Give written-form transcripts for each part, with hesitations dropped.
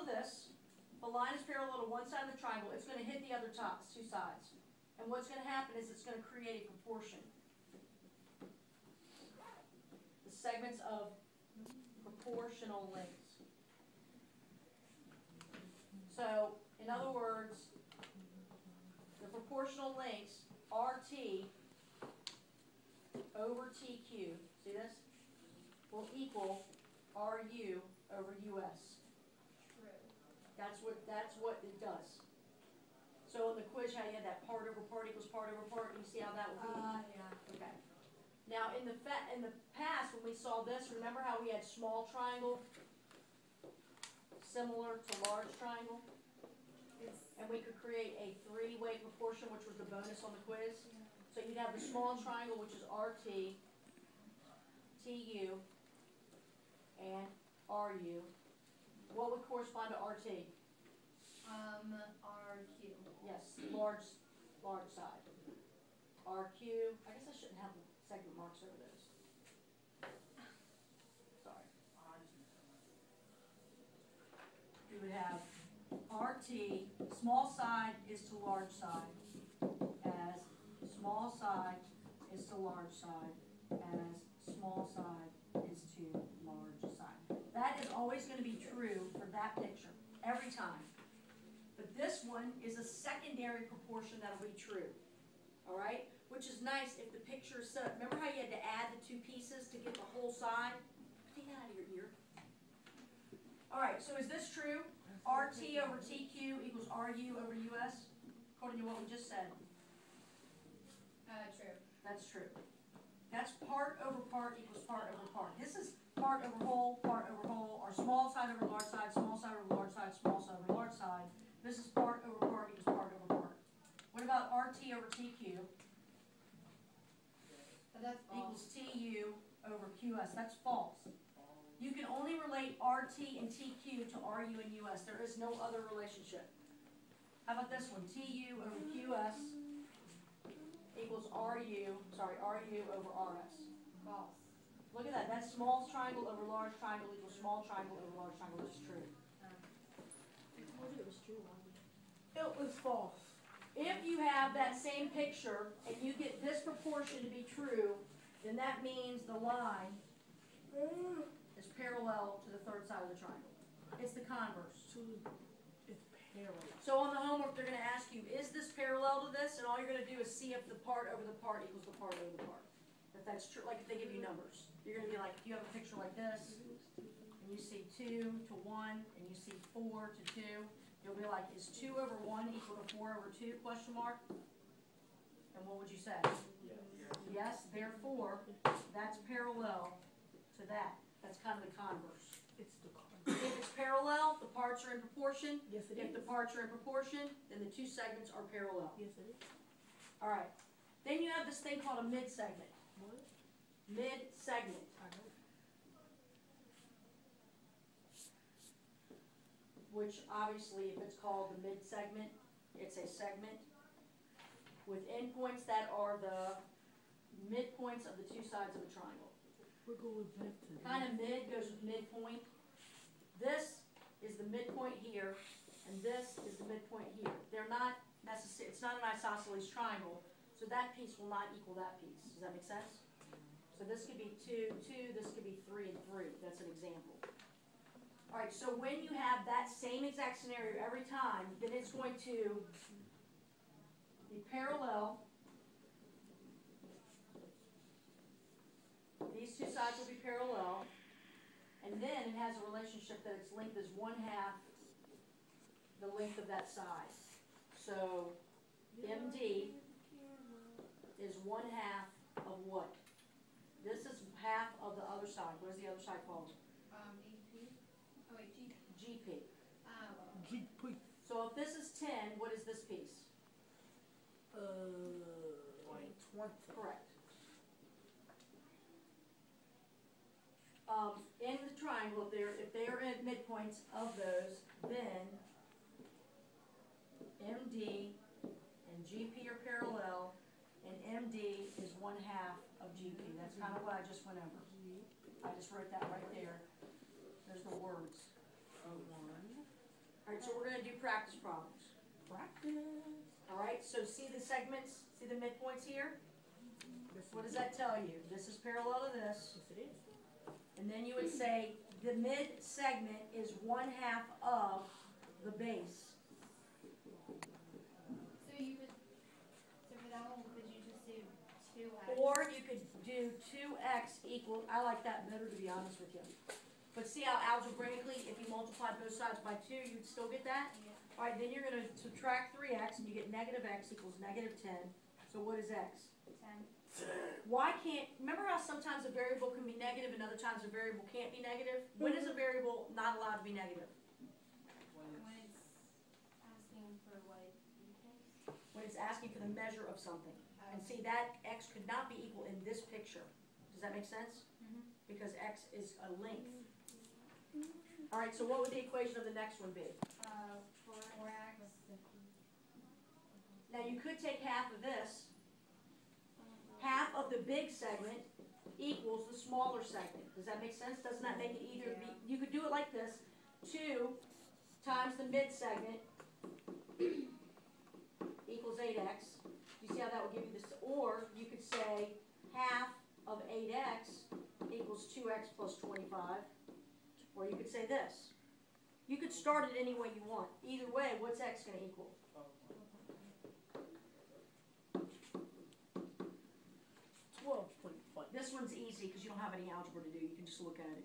to this, the line is parallel to one side of the triangle, it's going to hit the other two sides. And what's going to happen is it's going to create a proportion. The segments of proportional lengths. So, in other words, the proportional lengths RT over TQ, see this, will equal RU over US. True. That's what it does. So in the quiz, how you had that part over part equals part over part, you see how that would be? Yeah. Okay. Now in the past, when we saw this, remember how we had small triangle similar to large triangle? Yes. And we could create a three-way proportion, which was the bonus on the quiz. So you'd have the small triangle, which is RT, TU, and RU. What would correspond to RT? RQ. Yes, large side. RQ, I guess I shouldn't have the segment marks over those. Sorry. We would have RT, small side is to large side, as small side is to large side, as small side is to large side. That is always going to be true for that picture, every time. But this one is a secondary proportion that will be true. All right? Which is nice if the picture is set up. Remember how you had to add the two pieces to get the whole side? Take that out of your ear. All right, so is this true? RT over TQ equals RU over US, according to what we just said. True. That's true. That's part over part equals part over part. This is part over whole, or small side over large side, small side over large side, small side over large side. This is part over part equals part over part. What about RT over TQ? But that's false. Equals TU over QS. That's false. You can only relate RT and TQ to RU and US. There is no other relationship. How about this one? TU over QS equals RU over RS. False. Look at that. That's small triangle over large triangle equals small triangle over large triangle. That's true. I told you it was true. It was false. If you have that same picture and you get this proportion to be true, then that means the line is parallel to the third side of the triangle. It's the converse. It's parallel. So on the homework, they're going to ask you, is this parallel to this? And all you're going to do is see if the part over the part equals the part over the part. If that's true, like if they give you numbers. You're going to be like, you have a picture like this, and you see 2 to 1, and you see 4 to 2. You'll be like, is 2 over 1 equal to 4 over 2, question mark? And what would you say? Yes. Yes, therefore, that's parallel to that. That's kind of the converse. It's the car. If it's parallel, the parts are in proportion. Yes, it If is. the parts are in proportion, then the two segments are parallel. Yes, it is. All right. Then you have this thing called a mid-segment. What? Mid-segment. I know. Which obviously, if it's called the mid-segment, it's a segment with endpoints that are the midpoints of the two sides of a triangle. We're going back to Kind of mid goes with midpoint. This is the midpoint here, and this is the midpoint here. They're not necessary. It's not an isosceles triangle, so that piece will not equal that piece. Does that make sense? So this could be 2, 2. This could be 3 and 3. That's an example. All right. So when you have that same exact scenario every time, then it's going to be parallel. These two sides will be parallel, and then it has a relationship that its length is 1/2 the length of that side. So MD is 1/2 of what? This is half of the other side. What is the other side called? AP. Oh wait, G. GP. GP. So if this is 10, what is this piece? 20. Correct. In the triangle, if they are at midpoints of those, then MD and GP are parallel, and MD is 1/2 of GP. That's kind of what I just went over. I just wrote that right there. There's the words. 1 Alright, so we're gonna do practice problems. Practice. Alright, so see the segments, see the midpoints here? What does that tell you? This is parallel to this, Yes, it is. and then you would say the mid segment is 1/2 of the base. So you could, so for that one, could you just do 2x? Or you could do 2x equal, I like that better to be honest with you. But see how algebraically, if you multiply both sides by 2, you'd still get that? Yeah. Alright, then you're gonna subtract 3x and you get negative x equals negative 10. So what is x? 10. Why can't, remember how sometimes a variable can be negative and other times a variable can't be negative? When is a variable not allowed to be negative? When it's asking for what it equals. When it's asking for the measure of something. And see, that x could not be equal in this picture. Does that make sense? Mhm. Because x is a length. Alright, so what would the equation of the next one be? 4x. Now you could take half of this. Half of the big segment equals the smaller segment. Does that make sense? Doesn't that make it either be, you could do it like this, 2 times the mid segment equals 8x. You see how that would give you this, or you could say half of 8x equals 2x plus 25, or you could say this. You could start it any way you want. Either way, what's x going to equal? 12.5. This one's easy because you don't have any algebra to do. You can just look at it.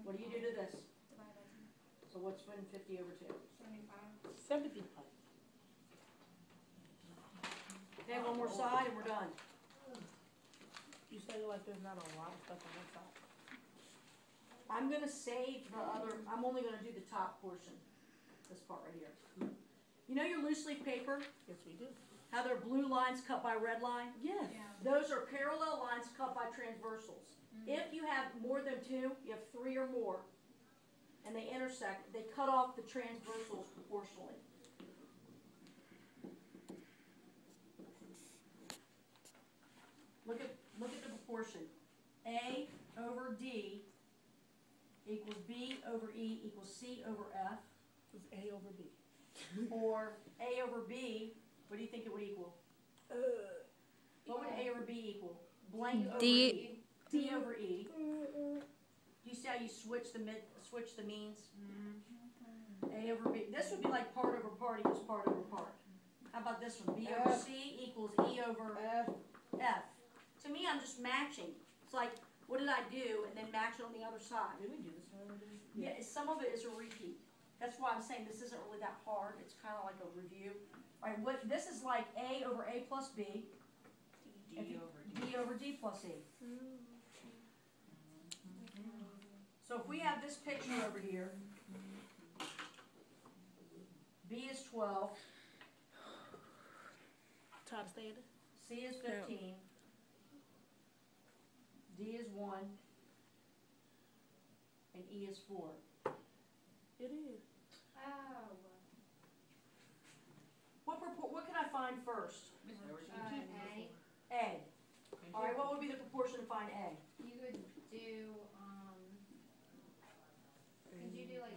What do you do to this? Divide by 2. So what's 150 over 2? 75. 75. Okay, one more side and we're done. You say like there's not a lot of stuff on that side. I'm going to save the other, I'm only going to do the top portion. This part right here. You know your loose leaf paper? Yes, we do. How there are blue lines cut by red line? Yes. Yeah. Those are parallel lines cut by transversals. If you have more than 2, you have 3 or more, and they intersect, they cut off the transversals proportionally. Look at the proportion. A over D equals B over E equals C over F, It's A over B. or A over B, what do you think it would equal? What would A over B equal? Blank over D. E. D over E. Do you see how you switch the means? A over B. This would be like part over part equals part over part. How about this one? B over C equals E over F. To me, I'm just matching. It's like, what did I do? And then match it on the other side. Did we do this one? Yeah, some of it is a repeat. That's why I'm saying this isn't really that hard. It's kind of like a review. All right, this is like A over A plus B. D over D plus E. So if we have this picture over here, B is 12, Try to stand it. C is 15, D is 1, and E is 4. It is. Oh. What can I find first? A. A. All right, what would be the proportion to find A? You could do, could you do like